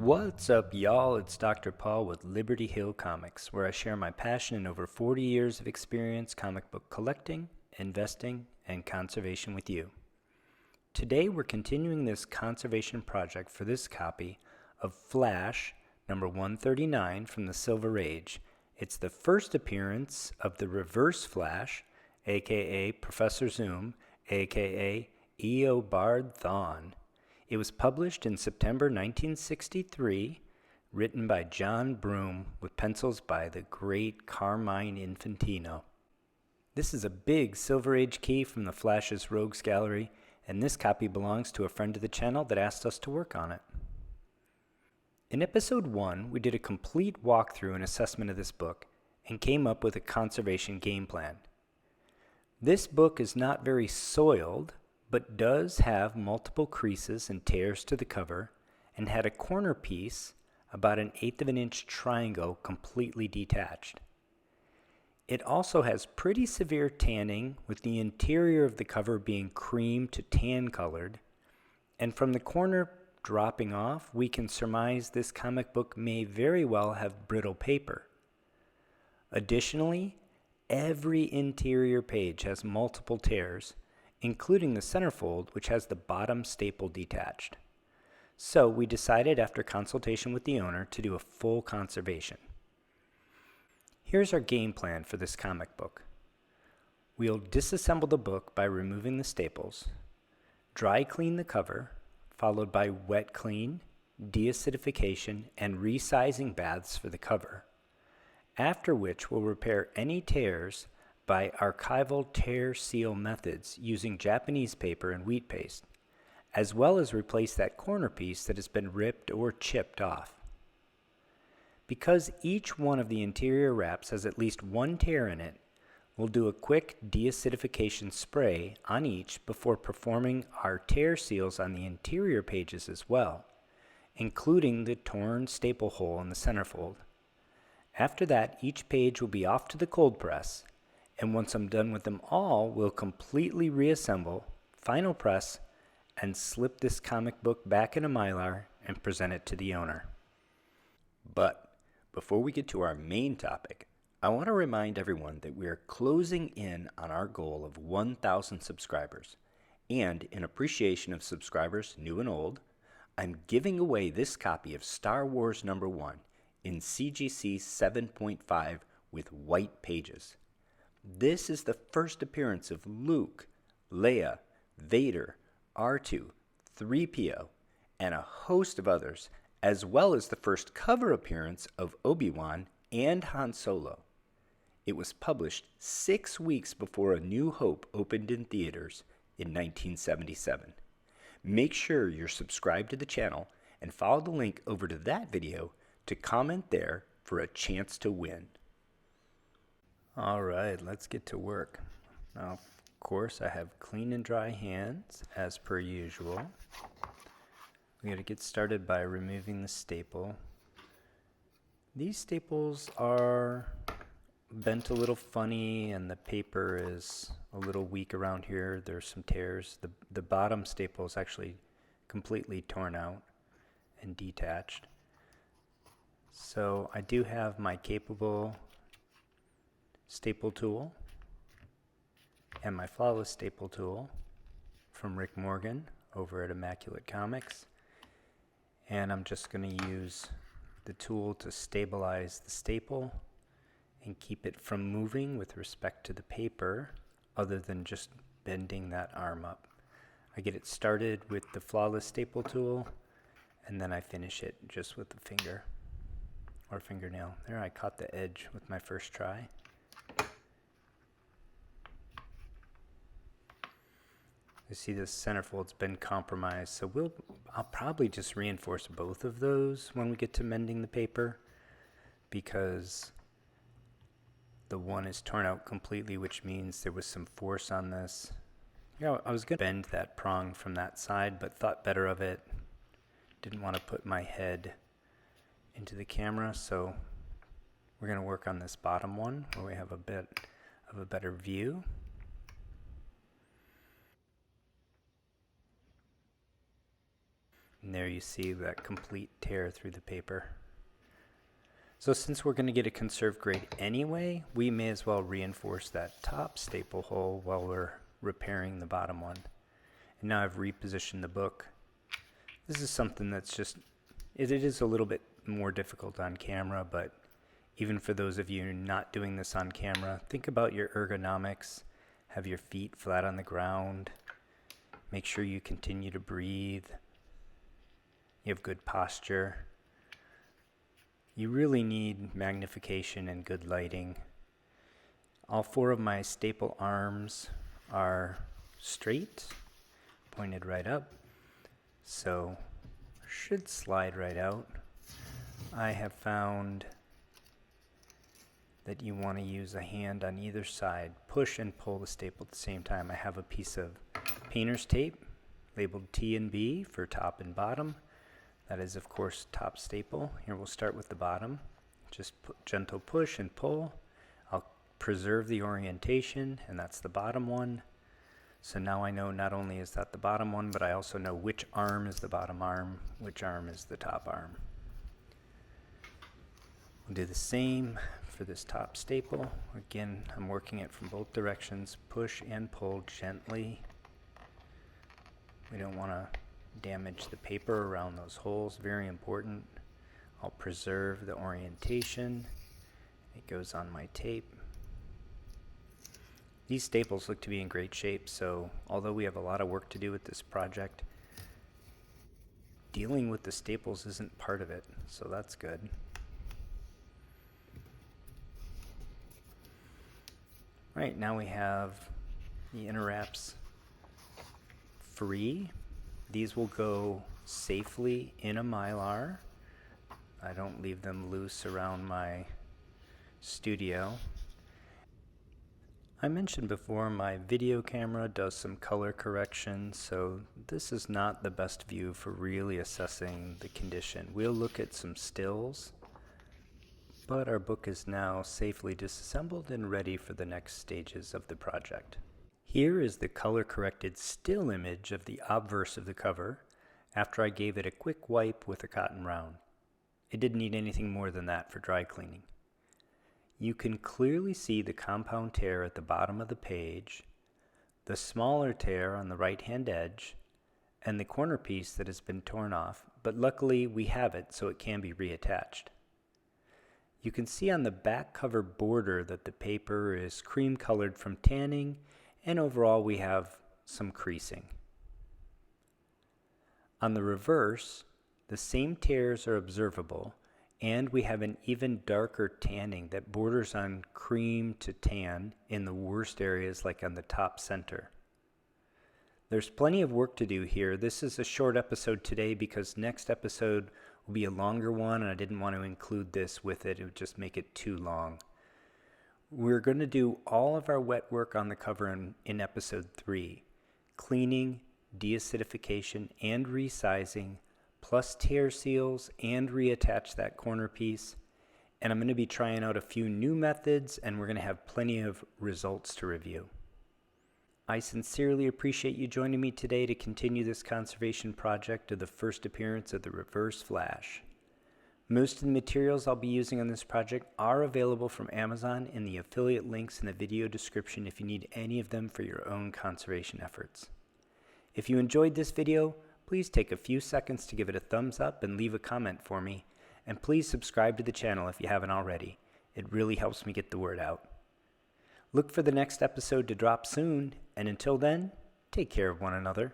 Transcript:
What's up, y'all? It's Dr. Paul with Liberty Hill Comics, where I share my passion and over 40 years of experience comic book collecting, investing, and conservation with you. Today, we're continuing this conservation project for this copy of Flash number 139 from the Silver Age. It's the first appearance of the Reverse Flash, aka Professor Zoom, aka Eobard Thawne. It was published in September 1963, written by John Broome with pencils by the great Carmine Infantino. This is a big Silver Age key from the Flash's Rogues Gallery, and this copy belongs to a friend of the channel that asked us to work on it. In episode 1, we did a complete walkthrough and assessment of this book and came up with a conservation game plan. This book is not very soiled, but does have multiple creases and tears to the cover, and had a corner piece about 1/8 of an inch triangle completely detached. It also has pretty severe tanning, with the interior of the cover being cream to tan colored, and from the corner dropping off, we can surmise this comic book may very well have brittle paper. Additionally, every interior page has multiple tears, including the centerfold, which has the bottom staple detached. So we decided after consultation with the owner to do a full conservation. Here's our game plan for this comic book. We'll disassemble the book by removing the staples, dry clean the cover, followed by wet clean, deacidification, and resizing baths for the cover, after which we'll repair any tears by archival tear seal methods using Japanese paper and wheat paste, as well as replace that corner piece that has been ripped or chipped off. Because each one of the interior wraps has at least one tear in it, we'll do a quick deacidification spray on each before performing our tear seals on the interior pages as well, including the torn staple hole in the centerfold. After that, each page will be off to the cold press, and once I'm done with them all, we'll completely reassemble, final press, and slip this comic book back in a Mylar and present it to the owner. But before we get to our main topic, I want to remind everyone that we are closing in on our goal of 1,000 subscribers. And in appreciation of subscribers, new and old, I'm giving away this copy of Star Wars number 1 in CGC 7.5 with white pages. This is the first appearance of Luke, Leia, Vader, R2, 3PO, and a host of others, as well as the first cover appearance of Obi-Wan and Han Solo. It was published 6 weeks before A New Hope opened in theaters in 1977. Make sure you're subscribed to the channel and follow the link over to that video to comment there for a chance to win. All right, let's get to work. Now, of course, I have clean and dry hands, as per usual. We got to get started by removing the staple. These staples are bent a little funny, and the paper is a little weak around here. There's some tears. The bottom staple is actually completely torn out and detached. So I do have my capable staple tool and my flawless staple tool from Rick Morgan over at Immaculate Comics, and I'm just going to use the tool to stabilize the staple and keep it from moving with respect to the paper, other than just bending that arm up. I get it started with the flawless staple tool, and then I finish it just with the finger or fingernail. There, I caught the edge with my first try. You see this centerfold's been compromised, so I'll probably just reinforce both of those when we get to mending the paper, because the one is torn out completely, which means there was some force on this. I was going to bend that prong from that side, but thought better of it. Didn't want to put my head into the camera, so we're going to work on this bottom one where we have a bit of a better view. And there you see that complete tear through the paper. So since we're going to get a conserved grade anyway, we may as well reinforce that top staple hole while we're repairing the bottom one. And now I've repositioned the book. This is something that's just, it is a little bit more difficult on camera, but even for those of you not doing this on camera, think about your ergonomics. Have your feet flat on the ground. Make sure you continue to breathe. You have good posture. You really need magnification and good lighting. All 4 of my staple arms are straight, pointed right up, so should slide right out. I have found that you want to use a hand on either side, push and pull the staple at the same time. I have a piece of painter's tape labeled T and B for top and bottom. That is, of course, top staple. Here we'll start with the bottom. Just gentle push and pull. I'll preserve the orientation, and that's the bottom one. So now I know not only is that the bottom one, but I also know which arm is the bottom arm, which arm is the top arm. We'll do the same for this top staple. Again, I'm working it from both directions. Push and pull gently. We don't want to damage the paper around those holes, very important. I'll preserve the orientation. It goes on my tape. These staples look to be in great shape, so although we have a lot of work to do with this project, dealing with the staples isn't part of it, so that's good. Right, now we have the inner wraps free. These will go safely in a Mylar. I don't leave them loose around my studio. I mentioned before my video camera does some color correction, so this is not the best view for really assessing the condition. We'll look at some stills, but our book is now safely disassembled and ready for the next stages of the project. Here is the color-corrected still image of the obverse of the cover after I gave it a quick wipe with a cotton round. It didn't need anything more than that for dry cleaning. You can clearly see the compound tear at the bottom of the page, the smaller tear on the right-hand edge, and the corner piece that has been torn off, but luckily we have it so it can be reattached. You can see on the back cover border that the paper is cream-colored from tanning, and overall we have some creasing. On the reverse, the same tears are observable, and we have an even darker tanning that borders on cream to tan in the worst areas, like on the top center. There's plenty of work to do here. This is a short episode today because next episode will be a longer one, and I didn't want to include this with it. It would just make it too long. We're going to do all of our wet work on the cover in episode 3. Cleaning, deacidification, and resizing, plus tear seals, and reattach that corner piece. And I'm going to be trying out a few new methods, and we're going to have plenty of results to review. I sincerely appreciate you joining me today to continue this conservation project of the first appearance of the reverse flash. Most of the materials I'll be using on this project are available from Amazon in the affiliate links in the video description if you need any of them for your own conservation efforts. If you enjoyed this video, please take a few seconds to give it a thumbs up and leave a comment for me, and please subscribe to the channel if you haven't already. It really helps me get the word out. Look for the next episode to drop soon, and until then, take care of one another.